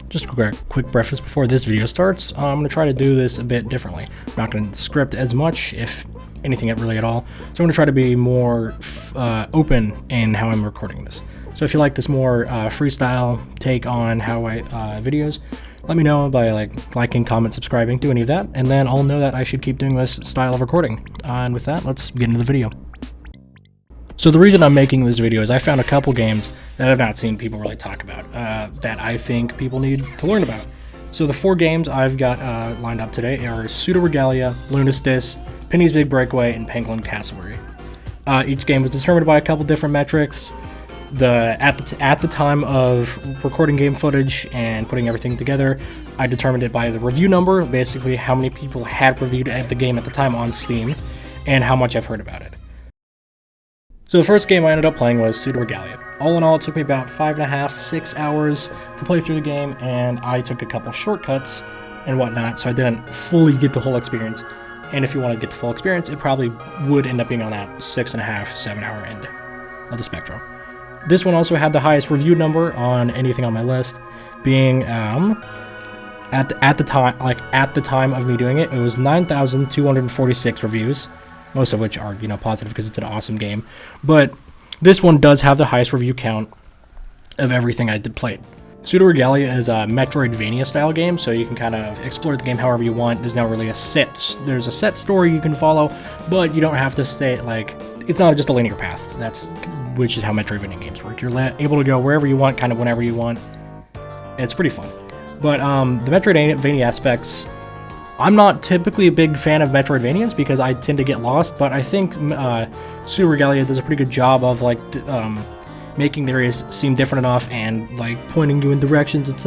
Just a quick preface before this video starts. I'm going to try to do this a bit differently. I'm not going to script as much, if anything really at all. So I'm going to try to be more open in how I'm recording this. So if you like this more freestyle take on how I videos, let me know by liking, comment, subscribing, do any of that, and then I'll know that I should keep doing this style of recording. And with that, let's get into the video. So the reason I'm making this video is I found a couple games that I've not seen people really talk about, that I think people need to learn about. So the 4 games I've got lined up today are Pseudo, Luna's Disc, Penny's Big Breakaway, and Penglin C. Each game was determined by a couple different metrics. At the time of recording game footage and putting everything together, I determined it by the review number, basically how many people had reviewed the game at the time on Steam, and how much I've heard about it. So the first game I ended up playing was Pseudo. All in all, it took me about 5.5 to 6 hours to play through the game, and I took a couple shortcuts and whatnot, so I didn't fully get the whole experience. And if you want to get the full experience, it probably would end up being on that 6.5 to 7 hour end of the spectrum. This one also had the highest review number on anything on my list, being at the time of me doing it, it was 9,246 reviews. Most of which are, positive because it's an awesome game. But this one does have the highest review count of everything I did play. Pseudo is a Metroidvania style game, so you can kind of explore the game however you want. There's not really there's a set story you can follow, but you don't have to stay, it's not just a linear path. Which is how Metroidvania games work. You're able to go wherever you want, kind of whenever you want. It's pretty fun. But the Metroidvania aspects, I'm not typically a big fan of Metroidvanias because I tend to get lost, but I think Pseudo does a pretty good job of making the areas seem different enough and pointing you in directions. It's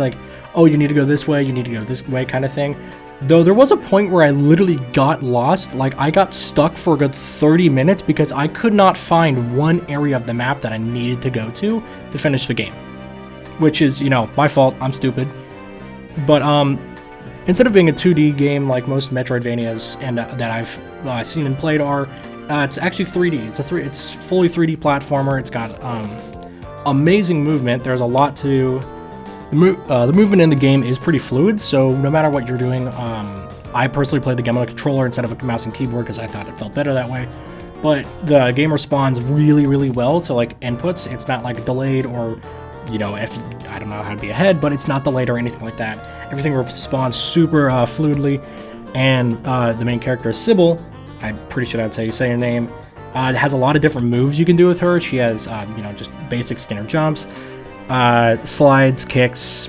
oh, you need to go this way, you need to go this way kind of thing. Though there was a point where I literally got lost, I got stuck for a good 30 minutes because I could not find one area of the map that I needed to go to finish the game. Which is, my fault, I'm stupid. But instead of being a 2D game like most Metroidvanias and that I've seen and played are, it's actually 3D. It's fully 3D platformer. It's got amazing movement. There's a lot to the movement in the game is pretty fluid. So no matter what you're doing, I personally played the game on a controller instead of a mouse and keyboard because I thought it felt better that way. But the game responds really, really well to inputs. It's not delayed or if I don't know how to be ahead, but it's not delayed or anything like that. Everything responds super fluidly, and the main character is Sybil. I'm pretty sure that's how you say her name. It has a lot of different moves you can do with her. She has just basic standard jumps, slides, kicks.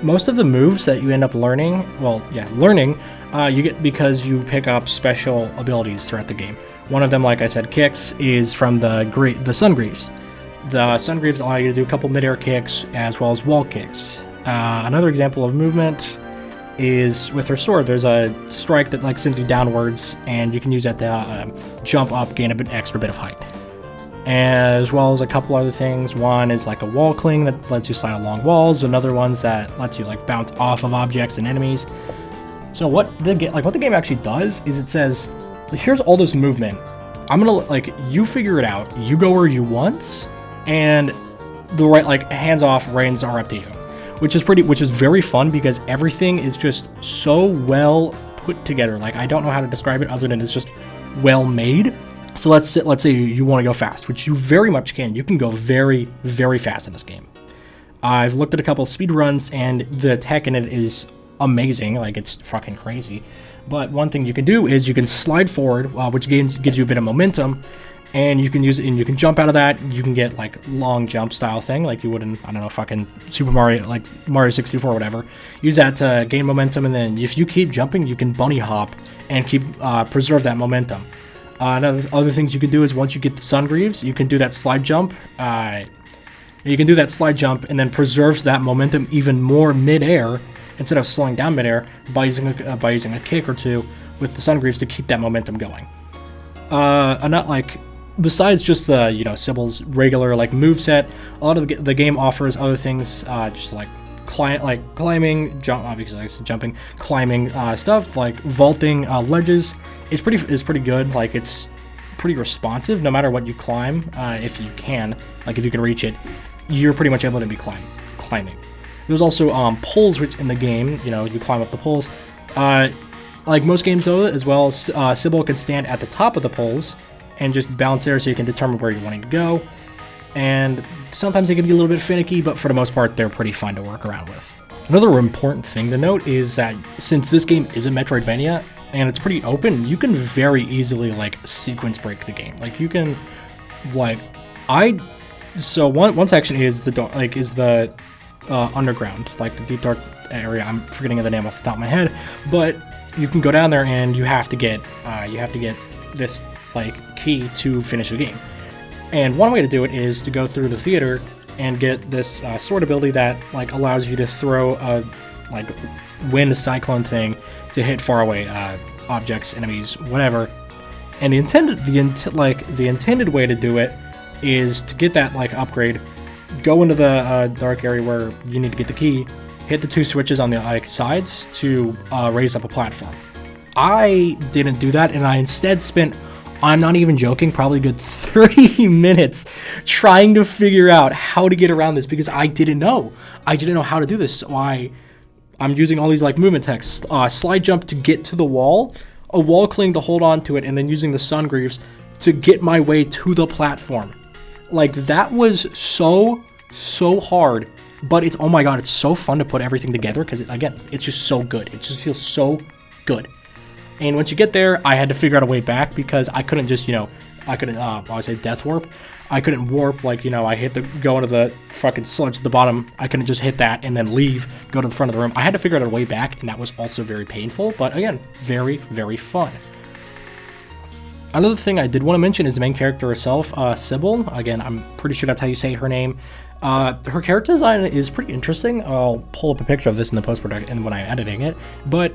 Most of the moves that you end up learning, you get because you pick up special abilities throughout the game. One of them, like I said, kicks, is from the Sun Greaves. The Sun Greaves allow you to do a couple mid-air kicks as well as wall kicks. Another example of movement is with her sword. There's a strike that sends you downwards, and you can use that to jump up, gain extra bit of height. As well as a couple other things. One is a wall cling that lets you slide along walls. Another one's that lets you bounce off of objects and enemies. So what the game actually does is it says, here's all this movement. I'm gonna you figure it out. You go where you want. And the hands off reins are up to you, which is very fun because everything is just so well put together. I don't know how to describe it other than it's just well made. So let's say you want to go fast, which you very much can. You can go very, very fast in this game. I've looked at a couple of speed runs, and the tech in it is amazing. It's fucking crazy. But one thing you can do is you can slide forward, which gives you a bit of momentum. And you can use it, and you can jump out of that. You can get long jump style thing, like you would in, I don't know, fucking Super Mario, Mario 64 or whatever. Use that to gain momentum, and then if you keep jumping, you can bunny hop and keep preserve that momentum. Other things you can do is once you get the Sun Greaves, you can do that slide jump. And then preserves that momentum even more mid-air instead of slowing down mid-air by using a kick or two with the Sun Greaves to keep that momentum going. Besides just the Sybil's regular moveset, a lot of the game offers other things, just climbing, jumping, climbing stuff vaulting ledges. Is pretty good. It's pretty responsive no matter what you climb. If you can reach it, you're pretty much able to be climbing. There's also poles which in the game, you know, you climb up the poles. Like most games though, as well, Sybil can stand at the top of the poles and just bounce there so you can determine where you're wanting to go. And sometimes they can be a little bit finicky, but for the most part, they're pretty fun to work around with. Another important thing to note is that since this game is a Metroidvania and it's pretty open, you can very easily like sequence break the game. Like you can, like, so one section is the underground, like the deep dark area. I'm forgetting the name off the top of my head, but you can go down there and you have to get this like key to finish the game. And one way to do it is to go through the theater and get this sword ability that like allows you to throw a like wind cyclone thing to hit faraway objects, enemies, whatever. And the intended way to do it is to get that like upgrade, go into the dark area where you need to get the key, hit the 2 switches on the like sides to raise up a platform. I didn't do that, and I instead spent, I'm not even joking, probably a good 30 minutes trying to figure out how to get around this because I didn't know. I didn't know how to do this, so I'm using all these like movement text, slide jump to get to the wall, a wall cling to hold on to it, and then using the sun greaves to get my way to the platform. Like that was so hard, but it's, oh my god, it's so fun to put everything together because again, it's just so good. It just feels so good. And once you get there, I had to figure out a way back because I couldn't just, you know, I would say death warp. I couldn't warp, like, you know, I go into the fucking sludge at the bottom. I couldn't just hit that and then leave, go to the front of the room. I had to figure out a way back, and that was also very painful, but again, very, very fun. Another thing I did want to mention is the main character herself, Sybil. Again, I'm pretty sure that's how you say her name. Her character design is pretty interesting. I'll pull up a picture of this in the post-production when I'm editing it, but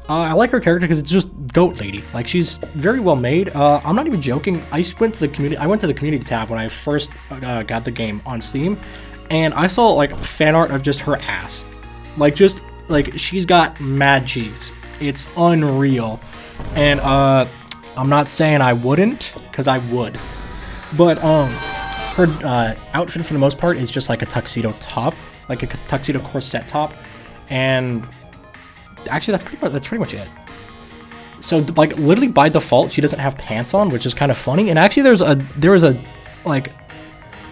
I like her character because it's just goat lady. Like, she's very well made. I'm not even joking. I went to the community tab when I first got the game on Steam, and I saw like fan art of just her ass. Like she's got mad cheeks. It's unreal. And I'm not saying I wouldn't, because I would. But her outfit for the most part is just like a tuxedo top, like a tuxedo corset top, and actually that's pretty much it. So like literally by default she doesn't have pants on, which is kind of funny. And actually there is a like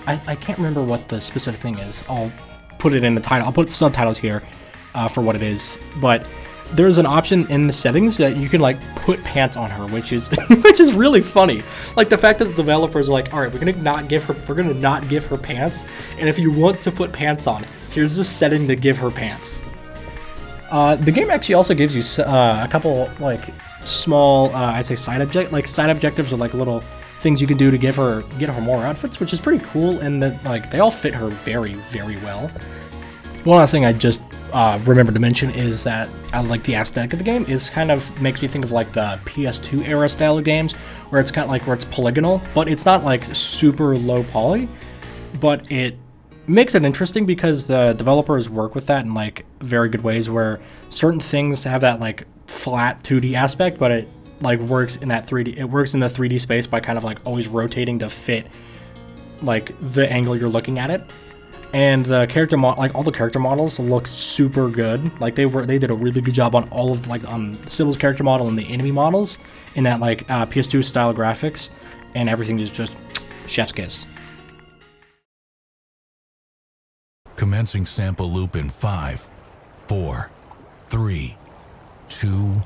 I can't remember what the specific thing is. I'll put it in the title. I'll put subtitles here for what it is. But there's an option in the settings that you can like put pants on her, which is which is really funny. Like the fact that the developers are like, all right, we're gonna not give her pants, and if you want to put pants on, here's the setting to give her pants. The game actually also gives you a couple like small, I'd say side objectives or like little things you can do to get her more outfits, which is pretty cool, and that like they all fit her very, very well. One last thing I just remembered to mention is that I like the aesthetic of the game. Is kind of makes me think of like the PS2 era style of games, where it's kind of like where it's polygonal, but it's not like super low poly, but it makes it interesting because the developers work with that in like very good ways, where certain things have that like flat 2D aspect, but it like works in that 3D. It works in the 3D space by kind of like always rotating to fit like the angle you're looking at it. And the character all the character models look super good. Like they did a really good job on all of like Sybil's character model and the enemy models in that like PS2 style graphics, and everything is just chef's kiss. Commencing sample loop in 5, 4, 3, 2,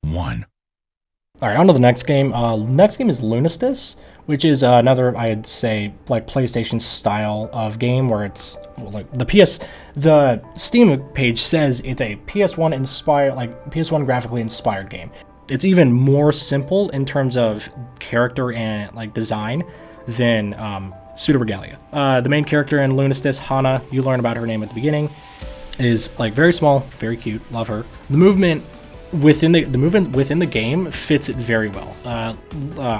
1. All right, on to the next game. Next game is Lunistis, which is another, I'd say, like PlayStation style of game, where it's like the Steam page says it's a PS1 inspired, like PS1 graphically inspired game. It's even more simple in terms of character and like design than Pseudo. The main character in Lunistis, Hana, you learn about her name at the beginning, is like very small, very cute, love her. The movement within the game fits it very well.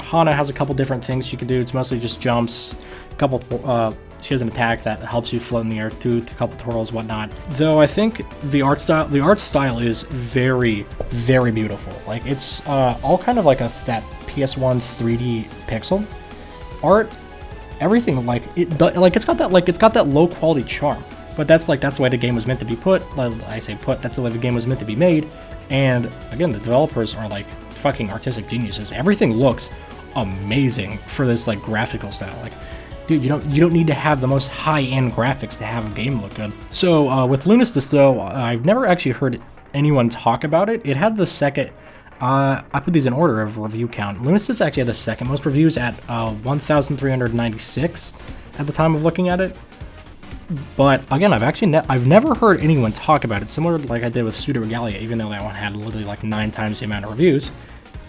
Hana has a couple different things she can do. It's mostly just jumps, she has an attack that helps you float in the air too, a couple twirls, whatnot. Though I think the art style is very, very beautiful. Like it's all kind of like that PS1 3D pixel art. Everything it's got that low quality charm, but that's the way the game was meant to be put. Like, I say put, that's the way the game was meant to be made. And again, the developers are like fucking artistic geniuses. Everything looks amazing for this like graphical style. Like, dude, you don't need to have the most high-end graphics to have a game look good. So with Lunasis though, I've never actually heard anyone talk about it. It had the second. I put these in order of review count. Lunasis actually had the second most reviews at 1,396 at the time of looking at it. But again, I've never heard anyone talk about it, similar to like I did with Pseudo, even though that one had literally like 9 times the amount of reviews.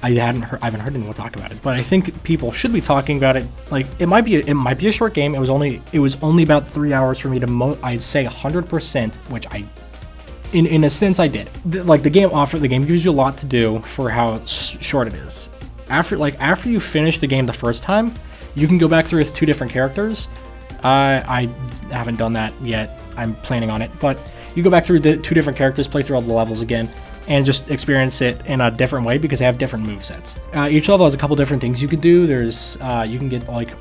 I haven't heard anyone talk about it, but I think people should be talking about it. Like, it might be a short game. It was only about 3 hours for me to I'd say 100%, which in a sense I did. Like, the game gives you a lot to do for how short it is. After you finish the game the first time, you can go back through with 2 different characters. I haven't done that yet. I'm planning on it, but you go back through the 2 different characters, play through all the levels again, and just experience it in a different way because they have different movesets. Each level has a couple different things you could do. There's you can get like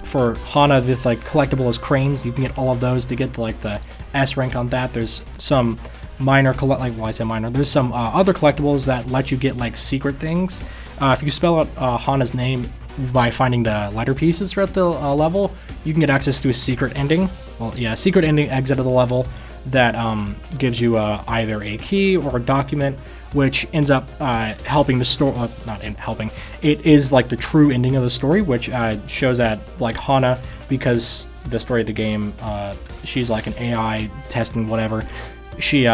for Hana, the like collectible is cranes. You can get all of those to get to like the S rank on that. There's some minor there's some other collectibles that let you get like secret things. If you spell out Hana's name by finding the letter pieces throughout the level, you can get access to a secret ending. Well, yeah, secret ending exit of the level that gives you either a key or a document, which ends up helping the story. It is like the true ending of the story, which shows that like Hana, because the story of the game, she's like an AI testing whatever. She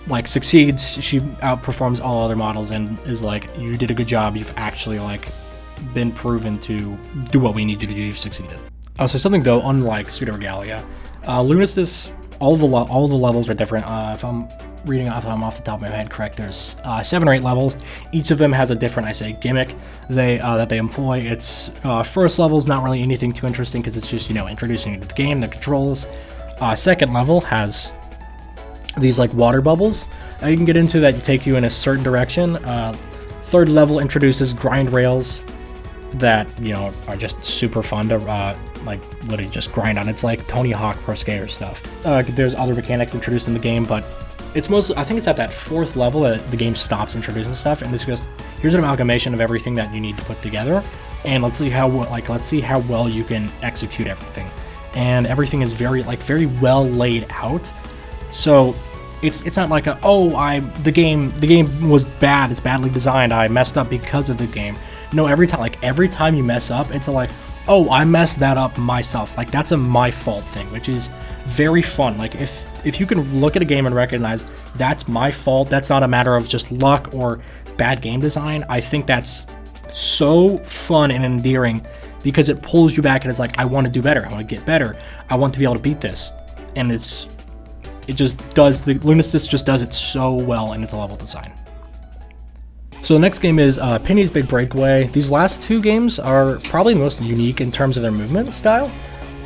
like succeeds. She outperforms all other models and is like, you did a good job. You've actually like been proven to do what we need you to do. You've succeeded. So something though, unlike Pseudo, Lunasis. All the levels are different. If I'm reading off the top of my head correct, there's 7 or 8 levels. Each of them has a different, gimmick that they employ. Its first level is not really anything too interesting because it's just introducing you to the game, the controls. Second level has these like water bubbles you can get into that take you in a certain direction. Third level introduces grind rails that are just super fun to like literally just grind on. It's like Tony Hawk Pro Skater stuff. There's other mechanics introduced in the game, but it's mostly, I think it's at that 4th level that the game stops introducing stuff, and it's just, here's an amalgamation of everything that you need to put together, and let's see how well you can execute everything. And everything is very well laid out. So it's not like the game was bad, it's badly designed, I messed up because of the game. No, every time you mess up, it's like, oh, I messed that up myself. Like, that's a my fault thing, which is very fun. Like, if you can look at a game and recognize that's my fault, that's not a matter of just luck or bad game design, I think that's so fun and endearing because it pulls you back and it's like, I want to do better, I want to get better, I want to be able to beat this. And Lunasis just does it so well in its level design. So the next game is Penny's Big Breakaway. These last 2 games are probably the most unique in terms of their movement style.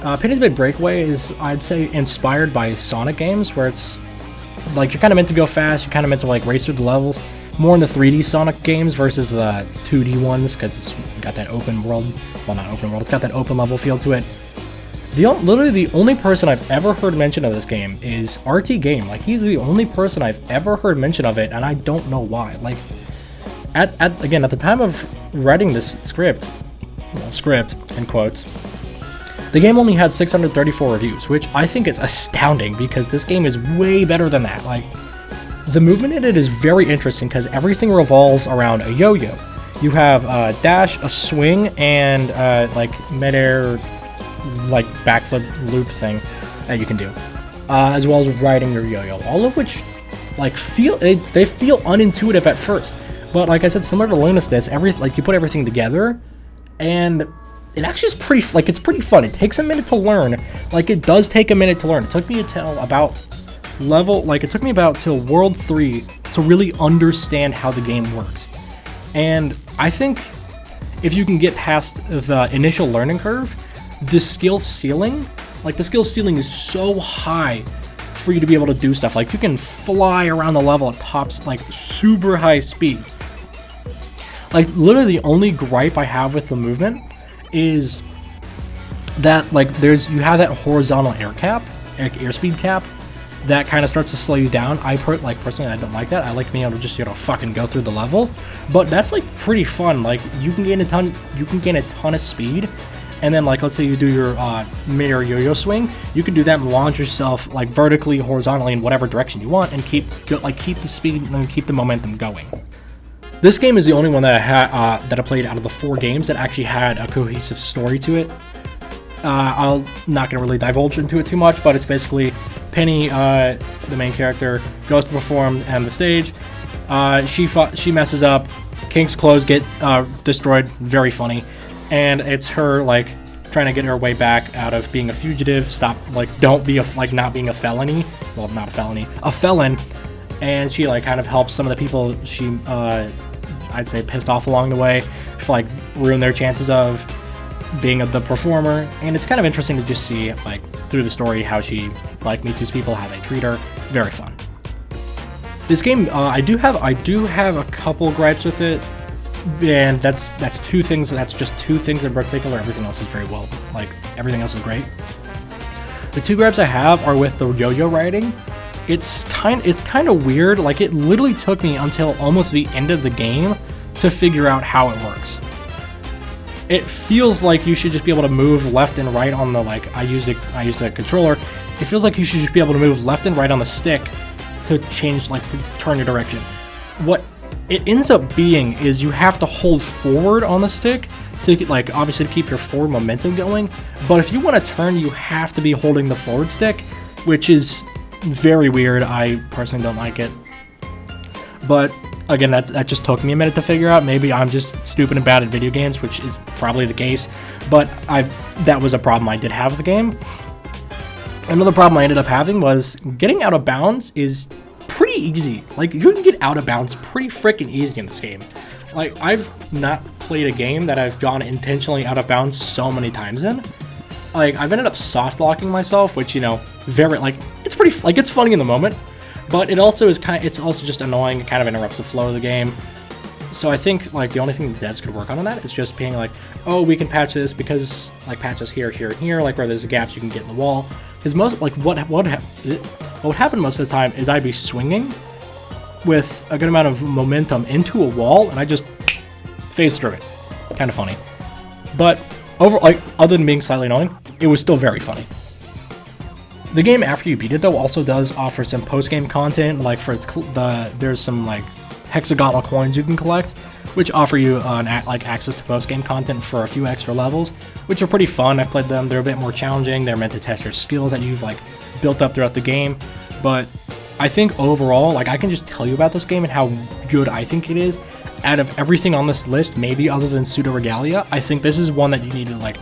Penny's Big Breakaway is, I'd say, inspired by Sonic games, where it's like you're kind of meant to go fast, you're kind of meant to like race through the levels, more in the 3D Sonic games versus the 2D ones, because it's got that open world, well, not open world, it's got that open level feel to it. Literally the only person I've ever heard mention of this game is RT Game. Like, he's the only person I've ever heard mention of it, and I don't know why. Like, at the time of writing this script in quotes, the game only had 634 reviews, which I think is astounding because this game is way better than that. Like, the movement in it is very interesting because everything revolves around a yo-yo. You have a dash, a swing, and like midair, like backflip loop thing that you can do, as well as riding your yo-yo. All of which like feel unintuitive at first. But like I said, similar to Lunasis, you put everything together, and it actually is it's pretty fun. It takes a minute to learn. Like, it does take a minute to learn. It took me till about till World 3 to really understand how the game works. And I think if you can get past the initial learning curve, the skill ceiling is so high for you to be able to do stuff. Like, you can fly around the level at tops, like, super high speeds. Like, literally the only gripe I have with the movement is that, like, you have that horizontal air cap, airspeed cap that kind of starts to slow you down. Personally, I don't like that. I like being able to just, you know, fucking go through the level. But that's like pretty fun. Like you can gain a ton of speed. And then, like, let's say you do your mid-air yo-yo swing, you can do that and launch yourself like vertically, horizontally, in whatever direction you want, and keep the speed and keep the momentum going. This game is the only one that I played out of the 4 games that actually had a cohesive story to it. I'm not gonna really divulge into it too much, but it's basically Penny, the main character, goes to perform on the stage. She messes up. King's clothes get destroyed. Very funny. And it's her like trying to get her way back out of being a fugitive. Not being a felony. Well, not a felony, a felon. And she like kind of helps some of the people she I'd say pissed off along the way, to like ruin their chances of being the performer. And it's kind of interesting to just see like through the story how she like meets these people, how they treat her. Very fun. This game, I do have a couple gripes with it. And that's just two things in particular. Everything else is very well, like everything else is great. The 2 gripes I have are with the yo-yo riding. It's kind of weird. Like it literally took me until almost the end of the game to figure out how it works. It feels like you should just be able to move left and right on the I used a controller. It feels like you should just be able to move left and right on the stick to change to turn your direction. What it ends up being is you have to hold forward on the stick to obviously to keep your forward momentum going, but if you want to turn, you have to be holding the forward stick, which is very weird. I personally don't like it, but again, that just took me a minute to figure out. Maybe I'm just stupid and bad at video games, which is probably the case, but that was a problem I did have with the game. Another problem I ended up having was getting out of bounds is pretty easy. Like, you can get out of bounds pretty freaking easy in this game. Like, I've not played a game that I've gone intentionally out of bounds so many times in. Like, I've ended up soft locking myself, which, you know, it's pretty, it's funny in the moment, but it also is it's also just annoying. It kind of interrupts the flow of the game. So I think, the only thing that's going to work on that is just being oh, we can patch this because, patch this here, here, and here, where there's gaps you can get in the wall. Because what would happen most of the time is I'd be swinging with a good amount of momentum into a wall, and I just phase through it. Kind of funny. But other than being slightly annoying, it was still very funny. The game, after you beat it, though, also does offer some post-game content, there's some hexagonal coins you can collect, which offer you access to post-game content for a few extra levels, which are pretty fun. I've played them. They're a bit more challenging. They're meant to test your skills that you've built up throughout the game. But I think overall, I can just tell you about this game and how good I think it is. Out of everything on this list, maybe other than Pseudo Regalia, I think this is one that you need to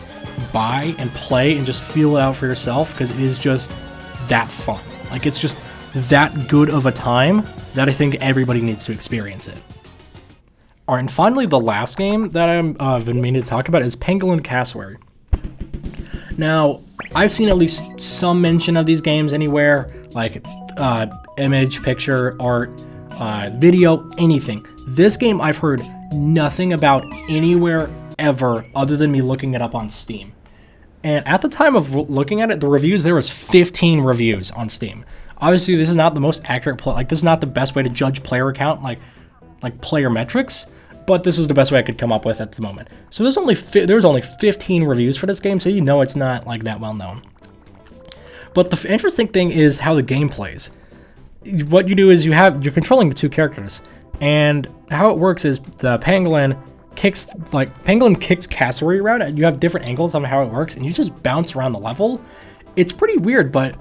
buy and play and just feel it out for yourself, because it is just that fun. It's just that good of a time that I think everybody needs to experience it. Alright, and finally, the last game that I've been meaning to talk about is Penglin C. Now, I've seen at least some mention of these games anywhere, image, picture, art, video, anything. This game I've heard nothing about anywhere ever other than me looking it up on Steam. And at the time of looking at it, the reviews, there was 15 reviews on Steam. Obviously, this is not the most accurate this is not the best way to judge player count, player metrics, but this is the best way I could come up with at the moment. So there's only 15 reviews for this game, so you know it's not that well known. But the interesting thing is how the game plays. What you do is you're controlling the 2 characters, and how it works is the Penglin kicks Cassowary around, and you have different angles on how it works, and you just bounce around the level. It's pretty weird, but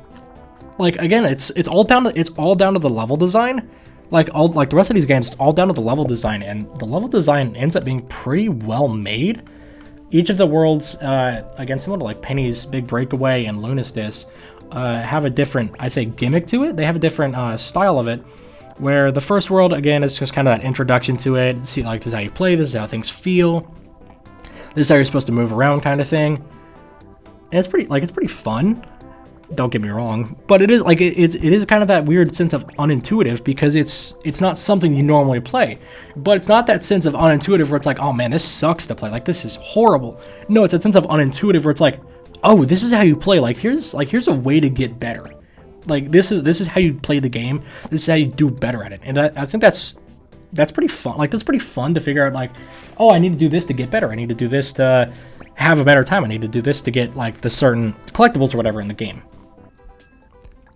again, it's all down to the level design. The rest of these games, it's all down to the level design, and the level design ends up being pretty well made. Each of the worlds, again, similar to Penny's Big Breakaway and Lunistis, have a different, I say, gimmick to it. They have a different style of it, where the first world, again, is just kind of that introduction to it. See, this is how you play, this is how things feel, this is how you're supposed to move around, kind of thing. And it's pretty fun. Don't get me wrong, but it is it is kind of that weird sense of unintuitive, because it's not something you normally play. But it's not that sense of unintuitive where it's oh man, this sucks to play, this is horrible. No, it's a sense of unintuitive where it's oh, this is how you play. Like here's a way to get better. Like this is how you play the game. This is how you do better at it. And I think that's pretty fun. Like that's pretty fun to figure out. Like, oh, I need to do this to get better. I need to do this to have a better time. I need to do this to get like the certain collectibles or whatever in the game.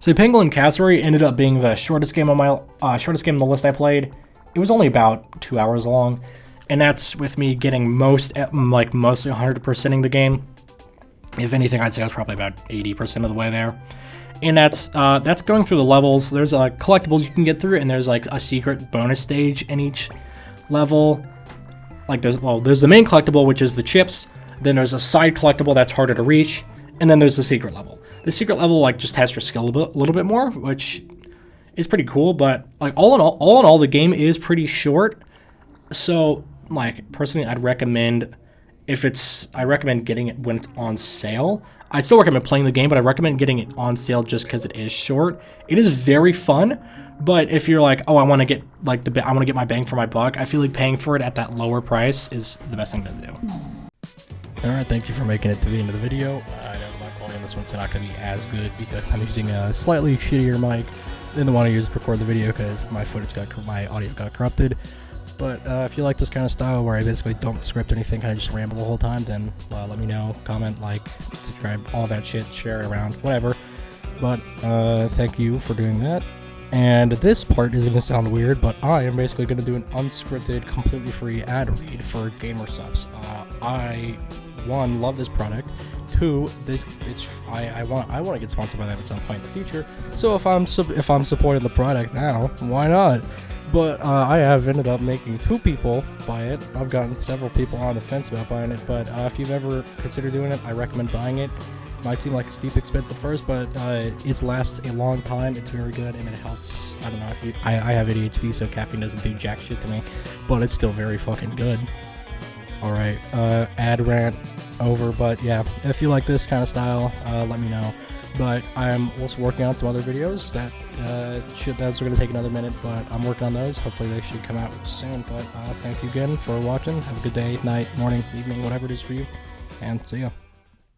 So Penglin C ended up being the shortest game on my shortest game on the list I played. It was only about 2 hours long, and that's with me getting mostly 100%ing the game. If anything, I'd say I was probably about 80% of the way there. And that's going through the levels. There's collectibles you can get through, and there's like a secret bonus stage in each level. Like there's the main collectible, which is the chips. Then there's a side collectible that's harder to reach, and then there's the secret level. The secret level like just tests your skill a little bit more, which is pretty cool. But like all in all, the game is pretty short. So like personally, I'd recommend getting it when it's on sale. I'd still recommend playing the game, but I recommend getting it on sale just because it is short. It is very fun, but if you're like, oh, I want to get like I want to get my bang for my buck, I feel like paying for it at that lower price is the best thing to do. All right, thank you for making it to the end of the video. I know my quality on this one's not going to be as good because I'm using a slightly shittier mic than the one I used to record the video because my audio got corrupted. But if you like this kind of style where I basically don't script anything, kind of just ramble the whole time, then let me know, comment, like, subscribe, all that shit, share it around, whatever. But thank you for doing that. And this part is going to sound weird, but I am basically going to do an unscripted, completely free ad read for Gamer Subs. I, one, love this product. Two, I want to get sponsored by them at some point in the future. So if I'm supporting the product now, why not? But I have ended up making 2 people buy it. I've gotten several people on the fence about buying it, but if you've ever considered doing it, I recommend buying it. Might seem like a steep expense at first, but it lasts a long time. It's very good, and it helps. I don't know if I have ADHD, so caffeine doesn't do jack shit to me, but it's still very fucking good. All right, ad rant over, but yeah, if you like this kind of style, let me know. But I'm also working on some other videos that's going to take another minute, but I'm working on those. Hopefully they should come out soon. But thank you again for watching. Have a good day, night, morning, evening, whatever it is for you, and see ya.